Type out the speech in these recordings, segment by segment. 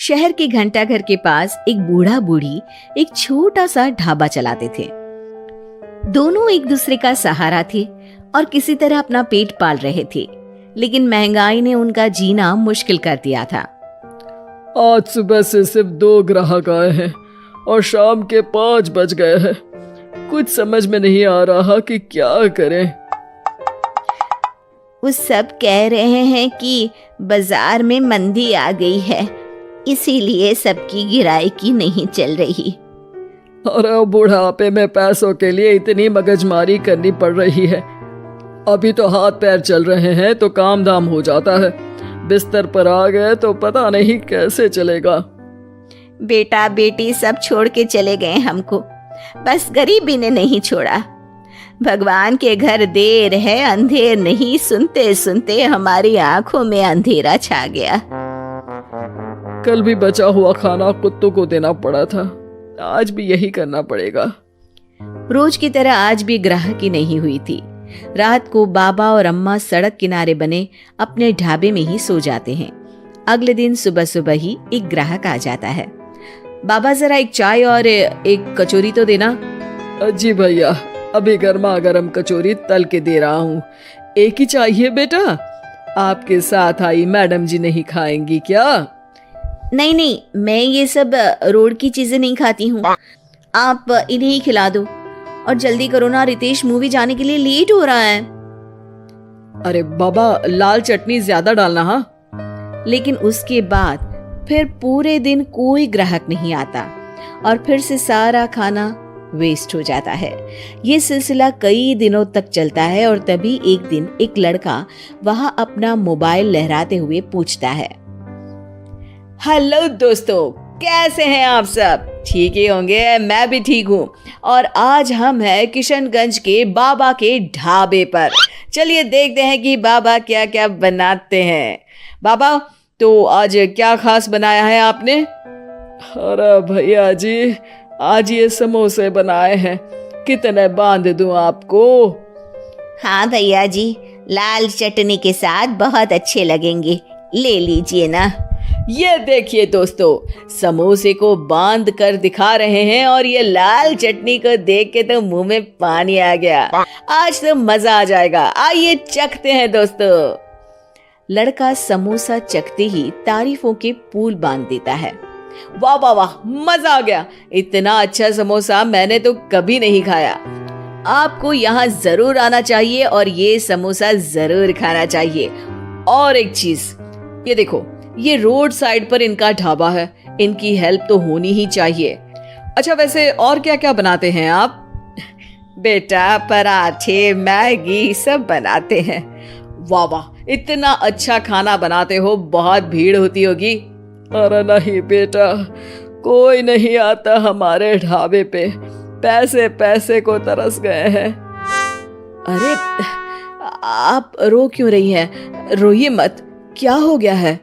शहर के घंटाघर के पास एक बूढ़ा बूढ़ी एक छोटा सा ढाबा चलाते थे। दोनों एक दूसरे का सहारा थे और किसी तरह अपना पेट पाल रहे थे, लेकिन महंगाई ने उनका जीना मुश्किल कर दिया था। आज सुबह से सिर्फ 2 ग्राहक आए हैं और शाम के 5 बज गए हैं। कुछ समझ में नहीं आ रहा कि क्या करें। वो सब कह रहे हैं कि बाजार में मंदी आ गई है, इसीलिए सबकी गिराई नहीं चल रही। और बुढ़ापे में पैसों के लिए इतनी मगजमारी करनी पड़ रही है। अभी तो हाथ पैर चल रहे हैं तो काम धाम हो जाता है, बिस्तर पर आ गए तो पता नहीं कैसे चलेगा। बेटा बेटी सब छोड़ के चले गए हमको, बस गरीबी ने नहीं छोड़ा। भगवान के घर देर है अंधेर नहीं, सुनते सुनते हमारी आंखों में अंधेरा छा गया। कल भी बचा हुआ खाना कुत्तों को देना पड़ा था, आज भी यही करना पड़ेगा। रोज की तरह आज भी ग्राहकी नहीं हुई थी। रात को बाबा और अम्मा सड़क किनारे बने अपने ढाबे में ही सो जाते हैं। अगले दिन सुबह सुबह ही एक ग्राहक आ जाता है। बाबा जरा एक चाय और एक कचौरी तो देना। जी भैया, अभी गर्मा गर्म कचौरी तल के दे रहा हूँ। एक ही चाहिए बेटा? आपके साथ आई मैडम जी नहीं खाएंगी क्या? नहीं नहीं, मैं ये सब रोड की चीजें नहीं खाती हूँ, आप इन्हें ही खिला दो। और जल्दी करो ना, रितेश मूवी जाने के लिए लेट हो रहा है। अरे बाबा, लाल चटनी ज्यादा डालना। हाँ। लेकिन उसके बाद फिर पूरे दिन कोई ग्राहक नहीं आता और फिर से सारा खाना वेस्ट हो जाता है। ये सिलसिला कई दिनों तक चलता है और तभी एक दिन एक लड़का वहां अपना मोबाइल लहराते हुए पूछता है, हेलो दोस्तों, कैसे हैं आप सब? ठीक ही होंगे, मैं भी ठीक हूँ। और आज हम हैं किशनगंज के बाबा के ढाबे पर। चलिए देखते हैं कि बाबा क्या क्या बनाते हैं। बाबा, तो आज क्या खास बनाया है आपने? अरे भैया जी, आज ये समोसे बनाए हैं, कितने बांध दूं आपको? हाँ भैया जी, लाल चटनी के साथ बहुत अच्छे लगेंगे, ले लीजिए ना। ये देखिए दोस्तों, समोसे को बांध कर दिखा रहे हैं और ये लाल चटनी को देख के तो मुंह में पानी आ गया। आज तो मजा आ जाएगा, आइए चखते हैं दोस्तों। लड़का समोसा चखते ही तारीफों के पुल बांध देता है। वाह वाह वाह, मजा आ गया, इतना अच्छा समोसा मैंने तो कभी नहीं खाया। आपको यहाँ जरूर आना चाहिए और ये समोसा जरूर खाना चाहिए। और एक चीज, ये देखो, ये रोड साइड पर इनका ढाबा है, इनकी हेल्प तो होनी ही चाहिए। अच्छा, वैसे और क्या क्या बनाते हैं आप? बेटा, पराठे मैगी सब बनाते हैं। वाह वाह, इतना अच्छा खाना बनाते हो, बहुत भीड़ होती होगी। अरे नहीं बेटा, कोई नहीं आता हमारे ढाबे पे, पैसे पैसे को तरस गए हैं। अरे आप रो क्यों रही हैं? रोइए मत, क्या हो गया है?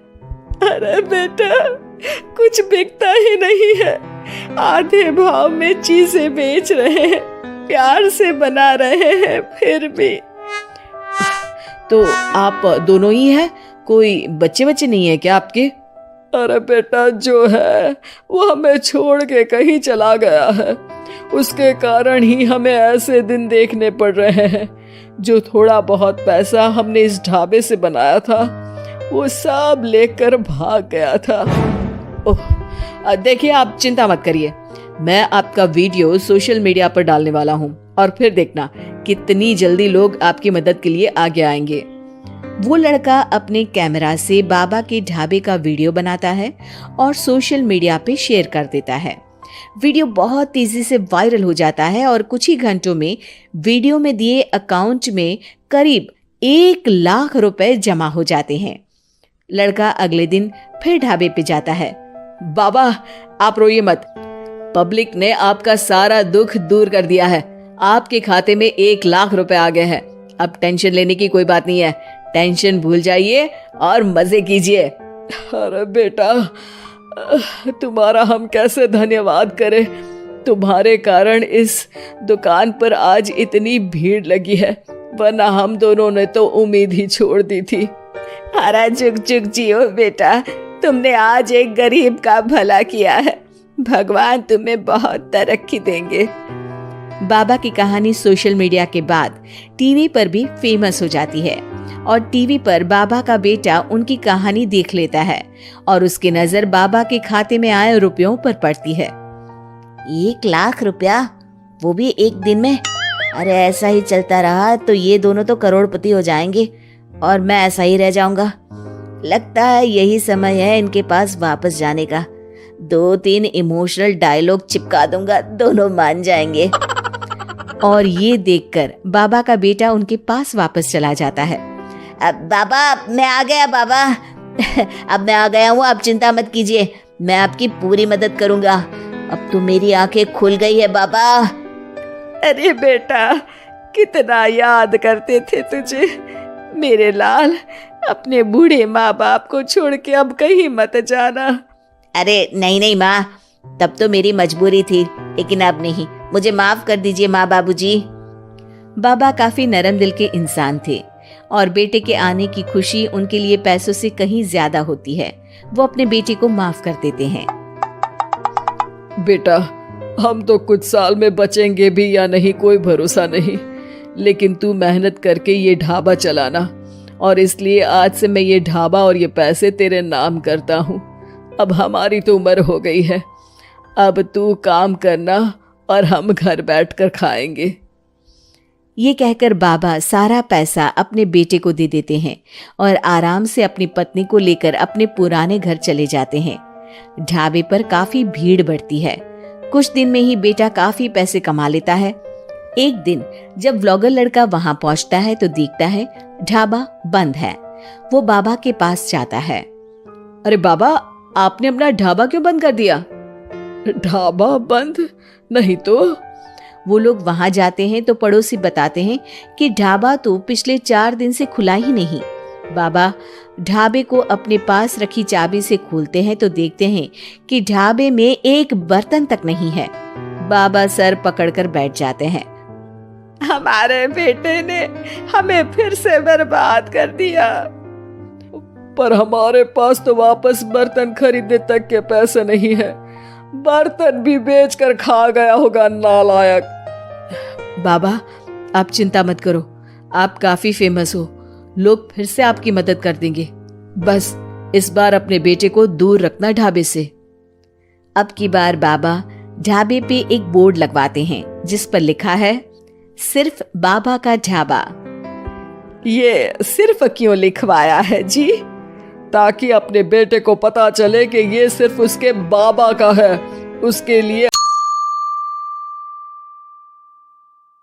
अरे बेटा, कुछ बिकता ही नहीं है, आधे भाव में चीजें बेच रहे हैं, प्यार से बना रहे हैं, फिर भी। तो आप दोनों ही हैं, कोई बच्चे बच्चे नहीं है क्या आपके? अरे बेटा, जो है वो हमें छोड़ के कहीं चला गया है, उसके कारण ही हमें ऐसे दिन देखने पड़ रहे हैं। जो थोड़ा बहुत पैसा हमने इस ढाबे से बनाया था, वो सब लेकर भाग गया था। ओह, देखिए आप चिंता मत करिए, मैं आपका वीडियो सोशल मीडिया पर डालने वाला हूँ और फिर देखना कितनी जल्दी लोग आपकी मदद के लिए आगे आएंगे। वो लड़का अपने कैमरा से बाबा के ढाबे का वीडियो बनाता है और सोशल मीडिया पे शेयर कर देता है। वीडियो बहुत तेजी से वायरल हो जाता है और कुछ ही घंटों में वीडियो में दिए अकाउंट में करीब 1 लाख रुपए जमा हो जाते हैं। लड़का अगले दिन फिर ढाबे पे जाता है। बाबा, आप रोइए मत, पब्लिक ने आपका सारा दुख दूर कर दिया है, आपके खाते में 1 लाख रुपए आ गए हैं। अब टेंशन लेने की कोई बात नहीं है, टेंशन भूल जाइए और मजे कीजिए। अरे बेटा, तुम्हारा हम कैसे धन्यवाद करें, तुम्हारे कारण इस दुकान पर आज इतनी भीड़ लगी है, वरना हम दोनों ने तो उम्मीद ही छोड़ दी थी। अरे जुग जुग जियो बेटा, तुमने आज एक गरीब का भला किया है। भगवान तुम्हें बहुत तरक्की देंगे। बाबा की कहानी सोशल मीडिया के बाद टीवी पर भी फेमस हो जाती है और टीवी पर बाबा का बेटा उनकी कहानी देख लेता है और उसकी नजर बाबा के खाते में आए रुपयों पर पड़ती है। 1 लाख रुपया, वो भी एक दिन में? अरे ऐसा ही चलता रहा तो ये दोनों तो करोड़पति हो जाएंगे और मैं ऐसा ही रह जाऊंगा। लगता है यही समय है इनके पास वापस जाने का। 2-3 इमोशनल डायलॉग चिपका दूंगा, दोनों मान जाएंगे। और ये देखकर बाबा का बेटा उनके पास वापस चला जाता है। अब बाबा मैं आ गया बाबा। अब मैं आ गया हूँ, आप चिंता मत कीजिए, मैं आपकी पूरी मदद करूंगा। अब तो मेरी आंखें खुल गई है बाबा। अरे बेटा, कितना याद करते थे तुझे मेरे लाल। अपने बूढ़े माँ बाप को छोड़ के अब कहीं मत जाना। अरे नहीं माँ, तब तो मेरी मजबूरी थी, लेकिन अब नहीं। मुझे माफ कर दीजिए माँ बाबूजी। बाबा काफी नरम दिल के इंसान थे और बेटे के आने की खुशी उनके लिए पैसों से कहीं ज्यादा होती है। वो अपने बेटे को माफ कर देते हैं। बेटा, हम तो कुछ साल में बचेंगे भी या नहीं कोई भरोसा नहीं, लेकिन तू मेहनत करके ये ढाबा चलाना, और इसलिए आज से मैं ये ढाबा और ये पैसे तेरे नाम करता हूँ। अब हमारी तो उम्र हो गई है, अब तू काम करना और हम घर बैठकर खाएंगे। ये कहकर बाबा सारा पैसा अपने बेटे को दे देते हैं और आराम से अपनी पत्नी को लेकर अपने पुराने घर चले जाते हैं। ढाबे पर काफी भीड़ बढ़ती है। कुछ दिन में ही बेटा काफी पैसे कमा लेता है। एक दिन जब व्लॉगर लड़का वहां पहुंचता है तो देखता है ढाबा बंद है। वो बाबा के पास जाता है। अरे बाबा, आपने अपना ढाबा क्यों बंद कर दिया? ढाबा बंद नहीं तो? वो लोग वहां जाते हैं तो पड़ोसी बताते हैं कि ढाबा तो पिछले 4 दिन से खुला ही नहीं। बाबा ढाबे को अपने पास रखी चाबी से खोलते हैं तो देखते हैं कि ढाबे में एक बर्तन तक नहीं है। बाबा सर पकड़कर बैठ जाते हैं। हमारे बेटे ने हमें फिर से बर्बाद कर दिया। पर हमारे पास तो वापस बर्तन खरीदने तक के पैसे नहीं है। बर्तन भी बेचकर खा गया होगा नालायक। बाबा आप चिंता मत करो, आप काफी फेमस हो, लोग फिर से आपकी मदद कर देंगे। बस इस बार अपने बेटे को दूर रखना ढाबे से। अब की बार बाबा ढाबे पे एक बोर्ड लगवाते हैं जिस पर लिखा है सिर्फ बाबा का ढाबा। ये सिर्फ क्यों लिखवाया है जी? ताकि अपने बेटे को पता चले कि ये सिर्फ उसके बाबा का है, उसके लिए